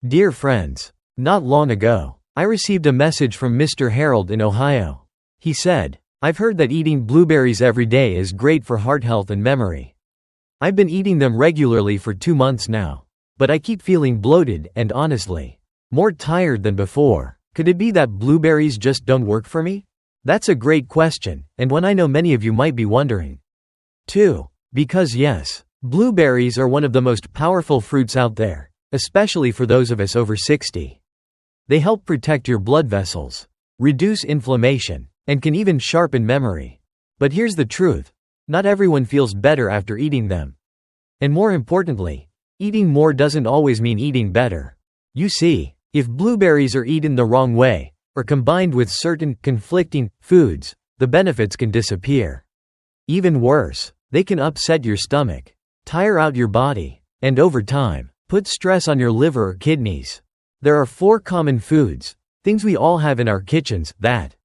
Dear friends, not long ago, I received a message from Mr. Harold in Ohio. He said, "I've heard that eating blueberries every day is great for heart health and memory. I've been eating them regularly for 2 months now, but I keep feeling bloated and honestly, more tired than before. Could it be that blueberries just don't work for me?" That's a great question, and one I know many of you might be wondering too. Because yes, blueberries are one of the most powerful fruits out there, especially for those of us over 60. They help protect your blood vessels, reduce inflammation, and can even sharpen memory. But here's the truth. Not everyone feels better after eating them. And more importantly, eating more doesn't always mean eating better. You see, if blueberries are eaten the wrong way, or combined with certain conflicting foods, the benefits can disappear. Even worse, they can upset your stomach, tire out your body, and over time, put stress on your liver or kidneys. There are 4 common foods, things we all have in our kitchens, that,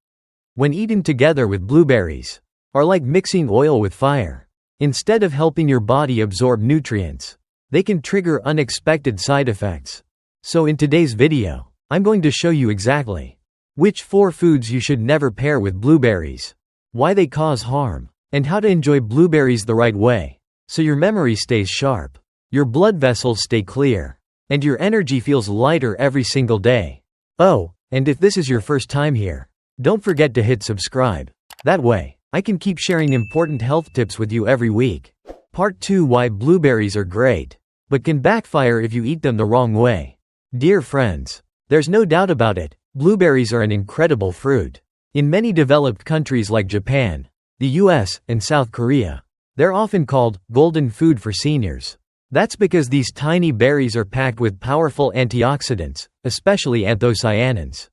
when eaten together with blueberries, are like mixing oil with fire. Instead of helping your body absorb nutrients, they can trigger unexpected side effects. So in today's video, I'm going to show you exactly which 4 foods you should never pair with blueberries, why they cause harm, and how to enjoy blueberries the right way, so your memory stays sharp, your blood vessels stay clear, and your energy feels lighter every single day. Oh, and if this is your first time here, don't forget to hit subscribe. That way, I can keep sharing important health tips with you every week. Part 2: Why blueberries are great, but can backfire if you eat them the wrong way. Dear friends, there's no doubt about it, blueberries are an incredible fruit. In many developed countries like Japan, the US, and South Korea, they're often called golden food for seniors. That's because these tiny berries are packed with powerful antioxidants, especially anthocyanins,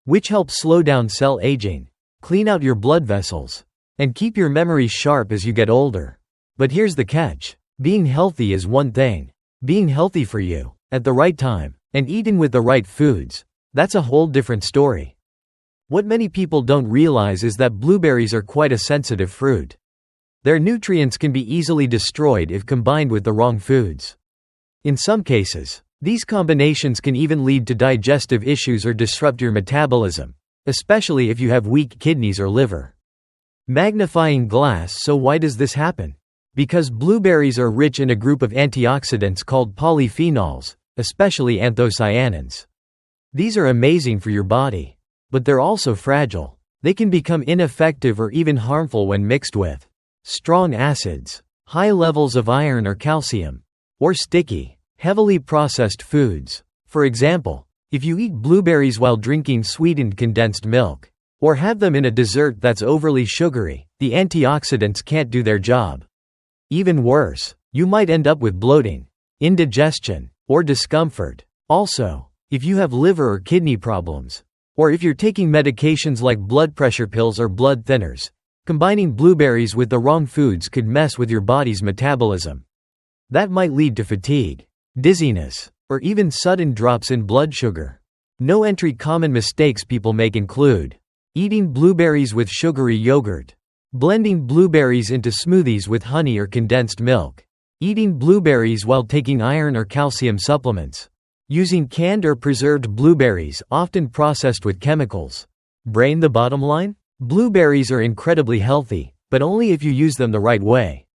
which help slow down cell aging, clean out your blood vessels, and keep your memory sharp as you get older. But here's the catch. Being healthy is one thing. Being healthy for you, at the right time, and eaten with the right foods, that's a whole different story. What many people don't realize is that blueberries are quite a sensitive fruit. Their nutrients can be easily destroyed if combined with the wrong foods. In some cases, these combinations can even lead to digestive issues or disrupt your metabolism, especially if you have weak kidneys or liver. Magnifying glass. So why does this happen? Because blueberries are rich in a group of antioxidants called polyphenols, especially anthocyanins. These are amazing for your body, but they're also fragile. They can become ineffective or even harmful when mixed with strong acids, high levels of iron or calcium, or sticky, heavily processed foods. For example, if you eat blueberries while drinking sweetened condensed milk, or have them in a dessert that's overly sugary, the antioxidants can't do their job. Even worse, you might end up with bloating, indigestion, or discomfort. Also, if you have liver or kidney problems, or if you're taking medications like blood pressure pills or blood thinners, combining blueberries with the wrong foods could mess with your body's metabolism. That might lead to fatigue, dizziness, or even sudden drops in blood sugar. No entry. Common mistakes people make include eating blueberries with sugary yogurt, blending blueberries into smoothies with honey or condensed milk, eating blueberries while taking iron or calcium supplements, using canned or preserved blueberries often processed with chemicals. Brain. The bottom line? Blueberries are incredibly healthy, but only if you use them the right way,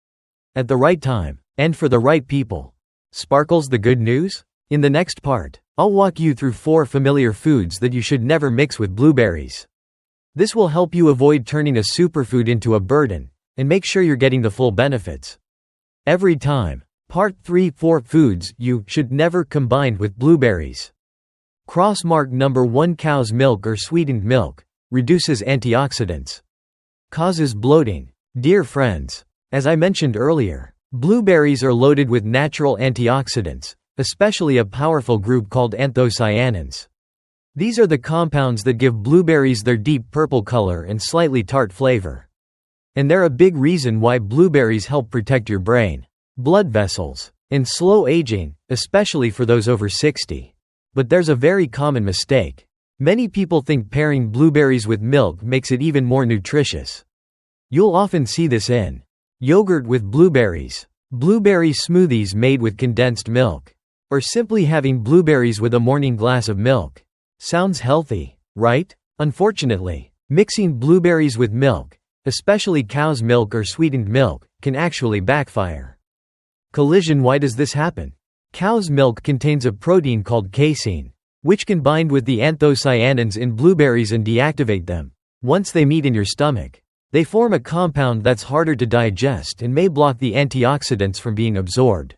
at the right time, and for the right people. Sparkles. The good news? In the next part, I'll walk you through 4 familiar foods that you should never mix with blueberries. This will help you avoid turning a superfood into a burden, and make sure you're getting the full benefits every time. Part 3: 4 foods you should never combine with blueberries. Crossmark. Number 1: cow's milk or sweetened milk reduces antioxidants, causes bloating. Dear friends, as I mentioned earlier, blueberries are loaded with natural antioxidants, especially a powerful group called anthocyanins. These are the compounds that give blueberries their deep purple color and slightly tart flavor. And they're a big reason why blueberries help protect your brain, blood vessels, and slow aging, especially for those over 60. But there's a very common mistake. Many people think pairing blueberries with milk makes it even more nutritious. You'll often see this in yogurt with blueberries, blueberry smoothies made with condensed milk, or simply having blueberries with a morning glass of milk. Sounds healthy, right? Unfortunately, mixing blueberries with milk, especially cow's milk or sweetened milk, can actually backfire. Collision. Why does this happen? Cow's milk contains a protein called casein, which can bind with the anthocyanins in blueberries and deactivate them. Once they meet in your stomach, they form a compound that's harder to digest and may block the antioxidants from being absorbed.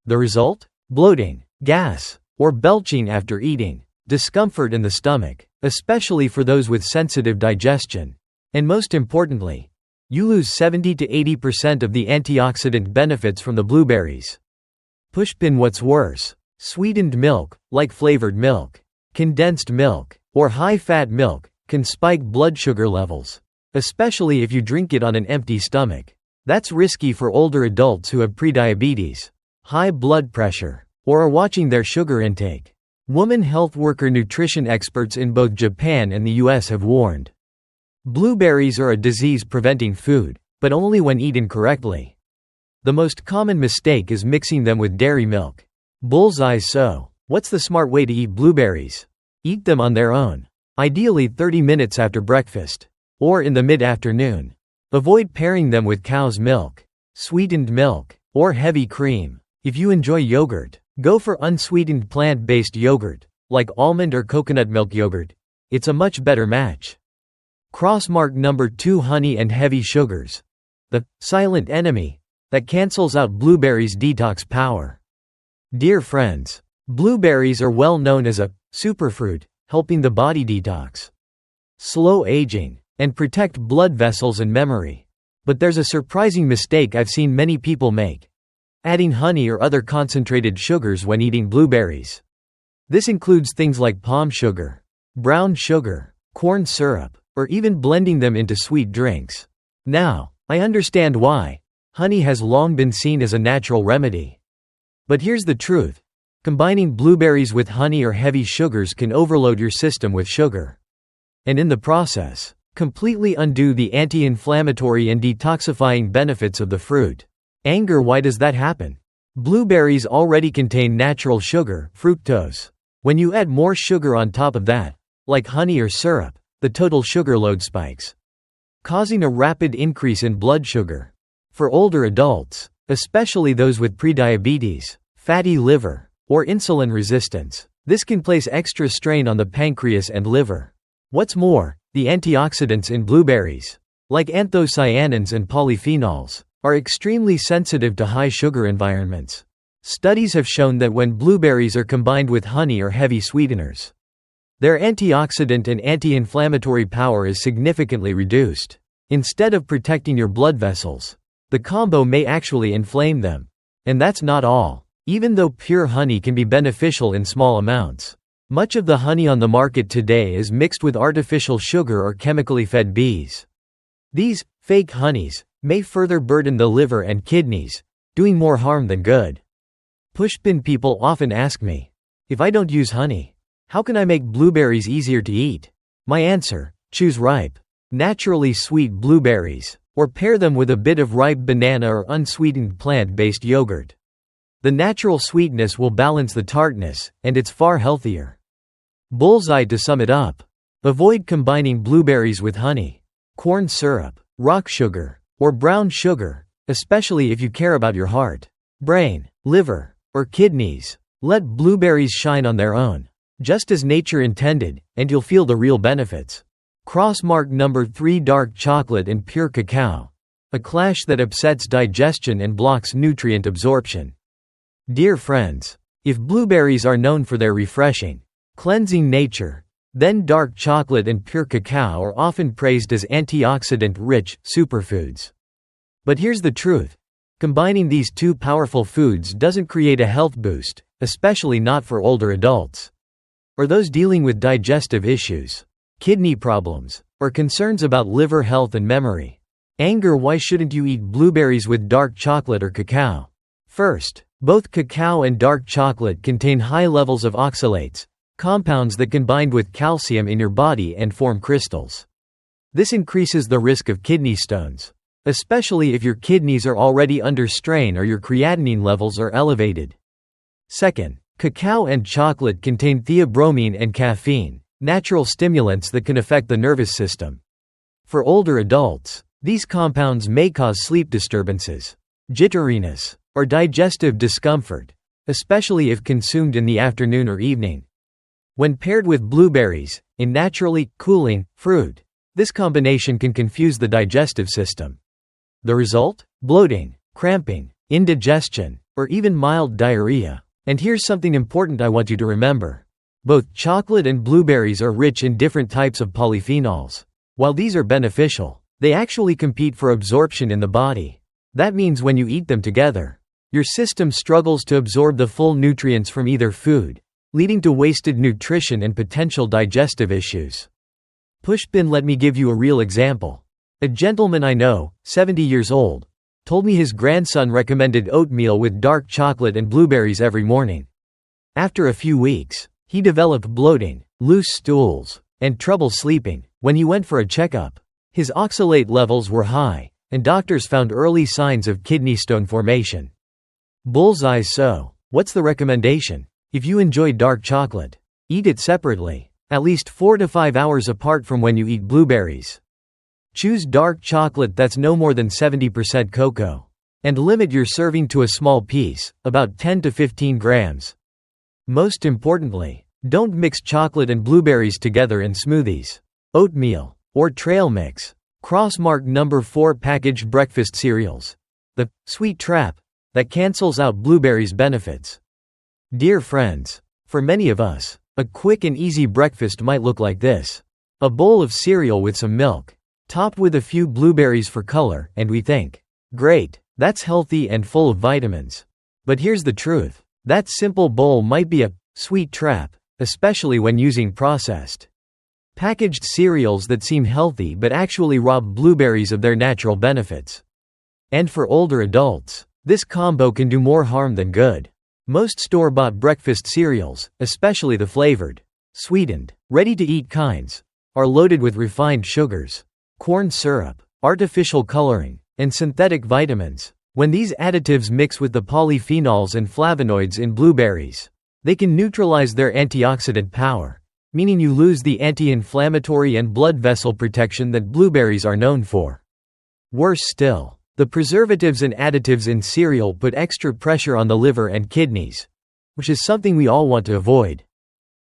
The result? Bloating, gas, or belching after eating, discomfort in the stomach, especially for those with sensitive digestion. And most importantly, you lose 70 to 80% of the antioxidant benefits from the blueberries. Pushpin. What's worse? Sweetened milk, like flavored milk, condensed milk, or high-fat milk, can spike blood sugar levels, especially if you drink it on an empty stomach. That's risky for older adults who have prediabetes, high blood pressure, or are watching their sugar intake. Women health worker nutrition experts in both Japan and the US have warned. Blueberries are a disease-preventing food, but only when eaten correctly. The most common mistake is mixing them with dairy milk. Bullseye. So, what's the smart way to eat blueberries? Eat them on their own, ideally 30 minutes after breakfast, or in the mid-afternoon. Avoid pairing them with cow's milk, sweetened milk, or heavy cream. If you enjoy yogurt, go for unsweetened plant-based yogurt, like almond or coconut milk yogurt. It's a much better match. Crossmark number 2. Honey and heavy sugars. The silent enemy that cancels out blueberries' detox power. Dear friends, blueberries are well known as a superfood, helping the body detox, slow aging, and protect blood vessels and memory. But there's a surprising mistake I've seen many people make: adding honey or other concentrated sugars when eating blueberries. This includes things like palm sugar, brown sugar, corn syrup, or even blending them into sweet drinks. Now, I understand why. Honey has long been seen as a natural remedy. But here's the truth. Combining blueberries with honey or heavy sugars can overload your system with sugar, and in the process, completely undo the anti-inflammatory and detoxifying benefits of the fruit. Anger. Why does that happen? Blueberries already contain natural sugar, fructose. When you add more sugar on top of that, like honey or syrup, the total sugar load spikes, causing a rapid increase in blood sugar. For older adults, especially those with prediabetes, fatty liver, or insulin resistance, this can place extra strain on the pancreas and liver. What's more, the antioxidants in blueberries, like anthocyanins and polyphenols, are extremely sensitive to high sugar environments. Studies have shown that when blueberries are combined with honey or heavy sweeteners, their antioxidant and anti-inflammatory power is significantly reduced. Instead of protecting your blood vessels, the combo may actually inflame them. And that's not all. Even though pure honey can be beneficial in small amounts, much of the honey on the market today is mixed with artificial sugar or chemically fed bees. These fake honeys may further burden the liver and kidneys, doing more harm than good. Pushpin. People often ask me, if I don't use honey, how can I make blueberries easier to eat? My answer: choose ripe, naturally sweet blueberries, or pair them with a bit of ripe banana or unsweetened plant-based yogurt. The natural sweetness will balance the tartness, and it's far healthier. Bullseye. To sum it up, avoid combining blueberries with honey, corn syrup, rock sugar, or brown sugar, especially if you care about your heart, brain, liver, or kidneys. Let blueberries shine on their own, just as nature intended, and you'll feel the real benefits. Crossmark number 3. Dark chocolate and pure cacao. A clash that upsets digestion and blocks nutrient absorption. Dear friends, if blueberries are known for their refreshing, cleansing nature, then dark chocolate and pure cacao are often praised as antioxidant-rich superfoods. But here's the truth. Combining these two powerful foods doesn't create a health boost, especially not for older adults, or those dealing with digestive issues, kidney problems, or concerns about liver health and memory. Anger. Why shouldn't you eat blueberries with dark chocolate or cacao? First, both cacao and dark chocolate contain high levels of oxalates, compounds that can bind with calcium in your body and form crystals. This increases the risk of kidney stones, especially if your kidneys are already under strain or your creatinine levels are elevated. Second, cacao and chocolate contain theobromine and caffeine, natural stimulants that can affect the nervous system. For older adults, these compounds may cause sleep disturbances, jitteriness, or digestive discomfort, especially if consumed in the afternoon or evening. When paired with blueberries, a naturally cooling fruit, this combination can confuse the digestive system. The result? Bloating, cramping, indigestion, or even mild diarrhea. And here's something important I want you to remember. Both chocolate and blueberries are rich in different types of polyphenols. While these are beneficial, they actually compete for absorption in the body. That means when you eat them together, your system struggles to absorb the full nutrients from either food, leading to wasted nutrition and potential digestive issues. Pushpin, let me give you a real example. A gentleman I know, 70 years old, told me his grandson recommended oatmeal with dark chocolate and blueberries every morning. After a few weeks, he developed bloating, loose stools, and trouble sleeping. When he went for a checkup, his oxalate levels were high, and doctors found early signs of kidney stone formation. Bullseye. So, what's the recommendation? If you enjoy dark chocolate, eat it separately, at least 4 to 5 hours apart from when you eat blueberries. Choose dark chocolate that's no more than 70% cocoa. And limit your serving to a small piece, about 10 to 15 grams. Most importantly, don't mix chocolate and blueberries together in smoothies, oatmeal, or trail mix. Crossmark number 4 packaged breakfast cereals. The sweet trap that cancels out blueberries' benefits. Dear friends, for many of us, a quick and easy breakfast might look like this. A bowl of cereal with some milk, topped with a few blueberries for color, and we think, great, that's healthy and full of vitamins. But here's the truth. That simple bowl might be a sweet trap, especially when using processed, packaged cereals that seem healthy but actually rob blueberries of their natural benefits. And for older adults, this combo can do more harm than good. Most store-bought breakfast cereals, especially the flavored, sweetened, ready-to-eat kinds, are loaded with refined sugars, corn syrup, artificial coloring, and synthetic vitamins. When these additives mix with the polyphenols and flavonoids in blueberries, they can neutralize their antioxidant power, meaning you lose the anti-inflammatory and blood vessel protection that blueberries are known for. Worse still, the preservatives and additives in cereal put extra pressure on the liver and kidneys, which is something we all want to avoid.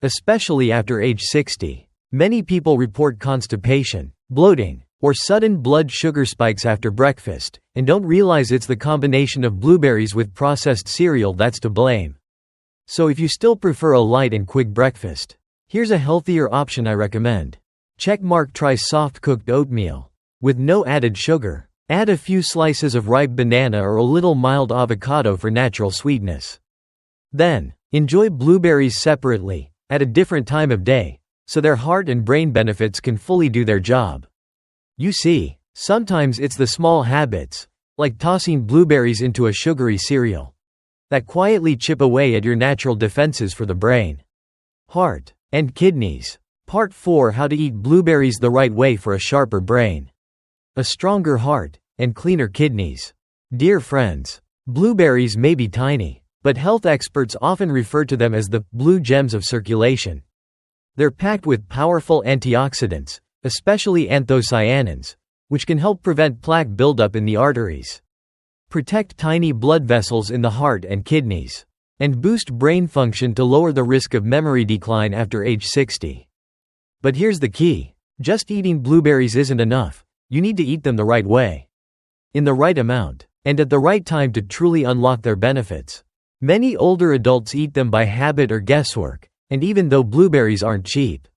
Especially after age 60, many people report constipation, bloating, or sudden blood sugar spikes after breakfast, and don't realize it's the combination of blueberries with processed cereal that's to blame. So if you still prefer a light and quick breakfast, here's a healthier option I recommend. Checkmark. Try soft-cooked oatmeal. With no added sugar. Add a few slices of ripe banana or a little mild avocado for natural sweetness. Then, enjoy blueberries separately, at a different time of day, so their heart and brain benefits can fully do their job. You see, sometimes it's the small habits, like tossing blueberries into a sugary cereal, that quietly chip away at your natural defenses for the brain, heart, and kidneys. Part 4: How to eat blueberries the right way for a sharper brain, a stronger heart, and cleaner kidneys. Dear friends, blueberries may be tiny, but health experts often refer to them as the blue gems of circulation. They're packed with powerful antioxidants, especially anthocyanins, which can help prevent plaque buildup in the arteries, protect tiny blood vessels in the heart and kidneys, and boost brain function to lower the risk of memory decline after age 60. But here's the key: just eating blueberries isn't enough. You need to eat them the right way, in the right amount, and at the right time to truly unlock their benefits. Many older adults eat them by habit or guesswork, and even though blueberries aren't cheap,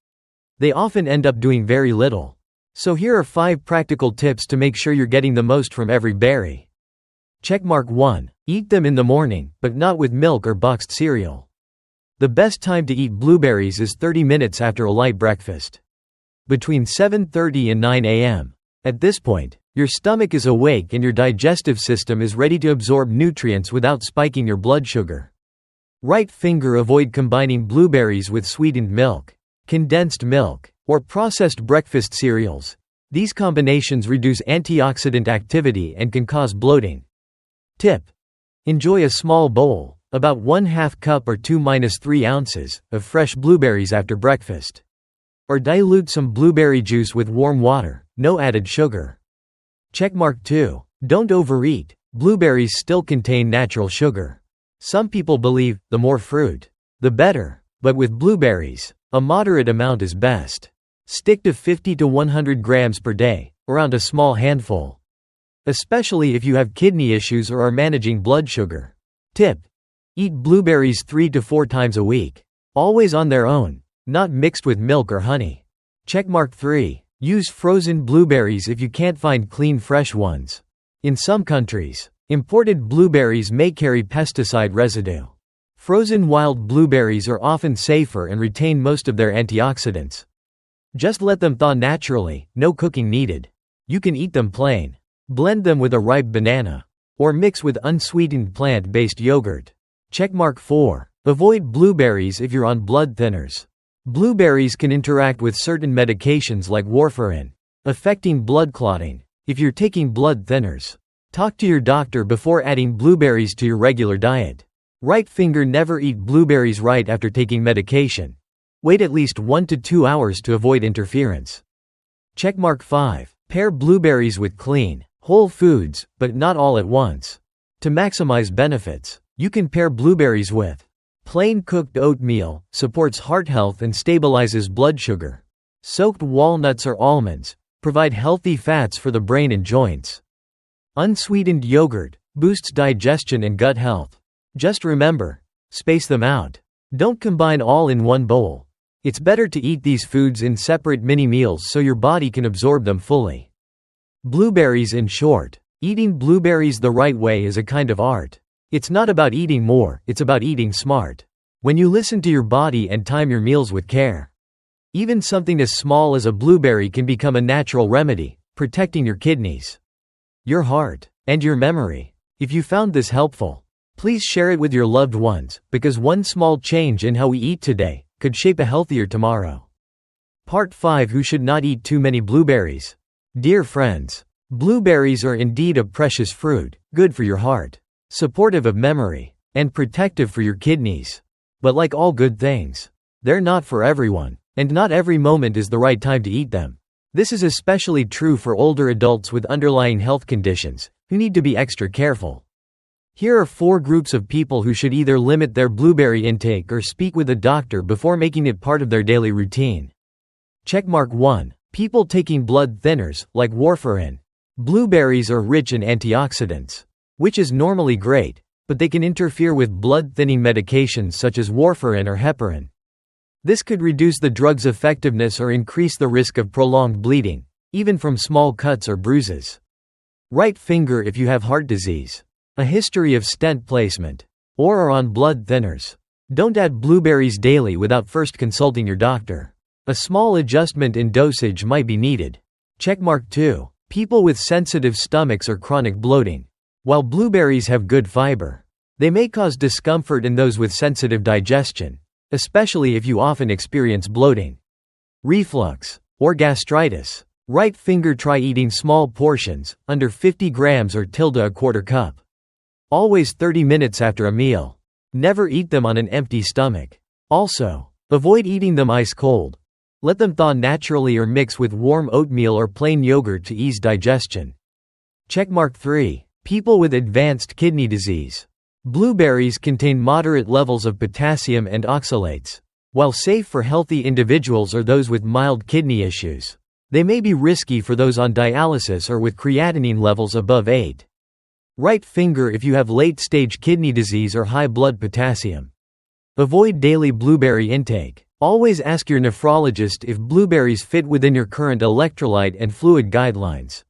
they often end up doing very little. So here are 5 practical tips to make sure you're getting the most from every berry. Checkmark 1. Eat them in the morning, but not with milk or boxed cereal. The best time to eat blueberries is 30 minutes after a light breakfast, between 7:30 and 9 a.m. At this point, your stomach is awake and your digestive system is ready to absorb nutrients without spiking your blood sugar. Right finger: avoid combining blueberries with sweetened milk, condensed milk, or processed breakfast cereals. These combinations reduce antioxidant activity and can cause bloating. Tip: enjoy a small bowl, About 1/2 cup or 2–3 ounces of fresh blueberries after breakfast. Or dilute some blueberry juice with warm water, no added sugar. Checkmark 2. Don't overeat. Blueberries still contain natural sugar. Some people believe, the more fruit, the better. But with blueberries, a moderate amount is best. Stick to 50 to 100 grams per day, around a small handful. Especially if you have kidney issues or are managing blood sugar. Tip: eat blueberries 3 to 4 times a week. Always on their own, not mixed with milk or honey. Checkmark 3. Use frozen blueberries if you can't find clean fresh ones. In some countries, imported blueberries may carry pesticide residue. Frozen wild blueberries are often safer and retain most of their antioxidants. Just let them thaw naturally, no cooking needed. You can eat them plain. Blend them with a ripe banana. Or mix with unsweetened plant-based yogurt. Checkmark 4. Avoid blueberries if you're on blood thinners. Blueberries can interact with certain medications like warfarin, affecting blood clotting. If you're taking blood thinners, talk to your doctor before adding blueberries to your regular diet. Right finger: never eat blueberries right after taking medication. Wait at least 1 to 2 hours to avoid interference. Checkmark 5. Pair blueberries with clean, whole foods, but not all at once. To maximize benefits, you can pair blueberries with plain cooked oatmeal, supports heart health and stabilizes blood sugar. Soaked walnuts or almonds provide healthy fats for the brain and joints. Unsweetened yogurt boosts digestion and gut health. Just remember, space them out. Don't combine all in one bowl. It's better to eat these foods in separate mini meals so your body can absorb them fully. Blueberries. In short, eating blueberries the right way is a kind of art. It's not about eating more, it's about eating smart. When you listen to your body and time your meals with care, even something as small as a blueberry can become a natural remedy, protecting your kidneys, your heart, and your memory. If you found this helpful, please share it with your loved ones, because one small change in how we eat today could shape a healthier tomorrow. Part 5. Who should not eat too many blueberries? Dear friends, blueberries are indeed a precious fruit, good for your heart, supportive of memory, and protective for your kidneys. But like all good things, they're not for everyone, and not every moment is the right time to eat them. This is especially true for older adults with underlying health conditions, who need to be extra careful. Here are 4 groups of people who should either limit their blueberry intake or speak with a doctor before making it part of their daily routine. Checkmark 1. People taking blood thinners, like warfarin. Blueberries are rich in antioxidants, which is normally great, but they can interfere with blood-thinning medications such as warfarin or heparin. This could reduce the drug's effectiveness or increase the risk of prolonged bleeding, even from small cuts or bruises. Right finger: if you have heart disease, a history of stent placement, or are on blood thinners, don't add blueberries daily without first consulting your doctor. A small adjustment in dosage might be needed. Checkmark 2. People with sensitive stomachs or chronic bloating. While blueberries have good fiber, they may cause discomfort in those with sensitive digestion, especially if you often experience bloating, reflux, or gastritis. Right finger: try eating small portions, under 50 grams or a quarter cup. Always 30 minutes after a meal. Never eat them on an empty stomach. Also, avoid eating them ice cold. Let them thaw naturally or mix with warm oatmeal or plain yogurt to ease digestion. Checkmark 3. People with advanced kidney disease. Blueberries contain moderate levels of potassium and oxalates. While safe for healthy individuals or those with mild kidney issues, they may be risky for those on dialysis or with creatinine levels above 8. Right finger: if you have late-stage kidney disease or high blood potassium. Avoid daily blueberry intake. Always ask your nephrologist if blueberries fit within your current electrolyte and fluid guidelines.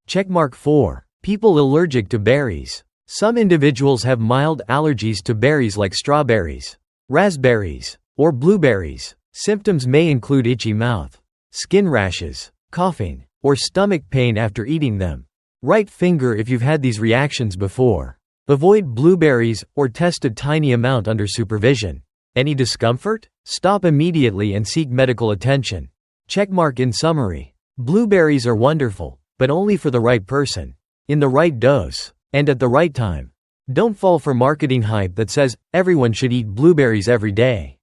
Checkmark 4. People allergic to berries. Some individuals have mild allergies to berries like strawberries, raspberries, or blueberries. Symptoms may include itchy mouth, skin rashes, coughing, or stomach pain after eating them. Right finger: if you've had these reactions before, avoid blueberries or test a tiny amount under supervision. Any discomfort? Stop immediately and seek medical attention. Checkmark: in summary, blueberries are wonderful, but only for the right person, in the right dose, and at the right time. Don't fall for marketing hype that says everyone should eat blueberries every day.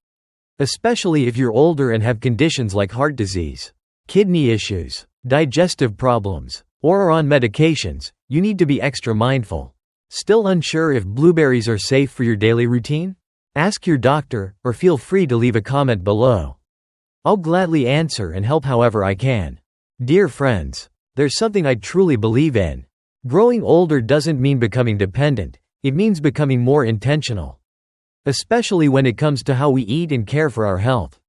Especially if you're older and have conditions like heart disease, kidney issues, digestive problems, or are on medications, you need to be extra mindful. Still unsure if blueberries are safe for your daily routine? Ask your doctor, or feel free to leave a comment below. I'll gladly answer and help however I can. Dear friends, there's something I truly believe in. Growing older doesn't mean becoming dependent, it means becoming more intentional. Especially when it comes to how we eat and care for our health.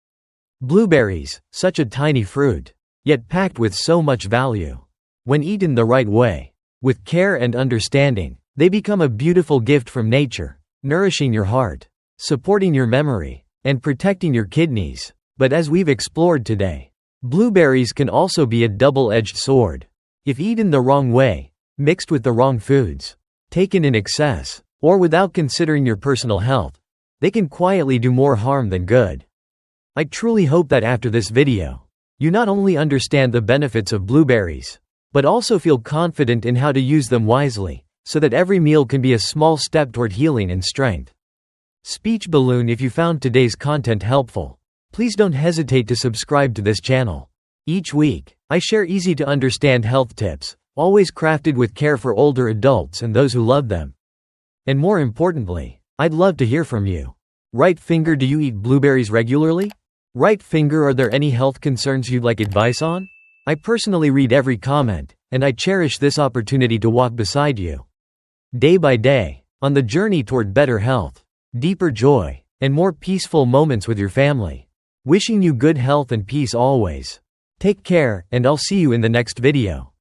Blueberries, such a tiny fruit, yet packed with so much value. When eaten the right way, with care and understanding, they become a beautiful gift from nature, nourishing your heart, supporting your memory, and protecting your kidneys. But as we've explored today, blueberries can also be a double-edged sword. If eaten the wrong way, mixed with the wrong foods, taken in excess, or without considering your personal health, they can quietly do more harm than good. I truly hope that after this video, you not only understand the benefits of blueberries, but also feel confident in how to use them wisely, so that every meal can be a small step toward healing and strength. Speech balloon. If you found today's content helpful, please don't hesitate to subscribe to this channel. Each week, I share easy-to-understand health tips, always crafted with care for older adults and those who love them. And more importantly, I'd love to hear from you. Right finger, do you eat blueberries regularly? Right finger, are there any health concerns you'd like advice on? I personally read every comment, and I cherish this opportunity to walk beside you, day by day, on the journey toward better health, deeper joy, and more peaceful moments with your family. Wishing you good health and peace always. Take care, and I'll see you in the next video.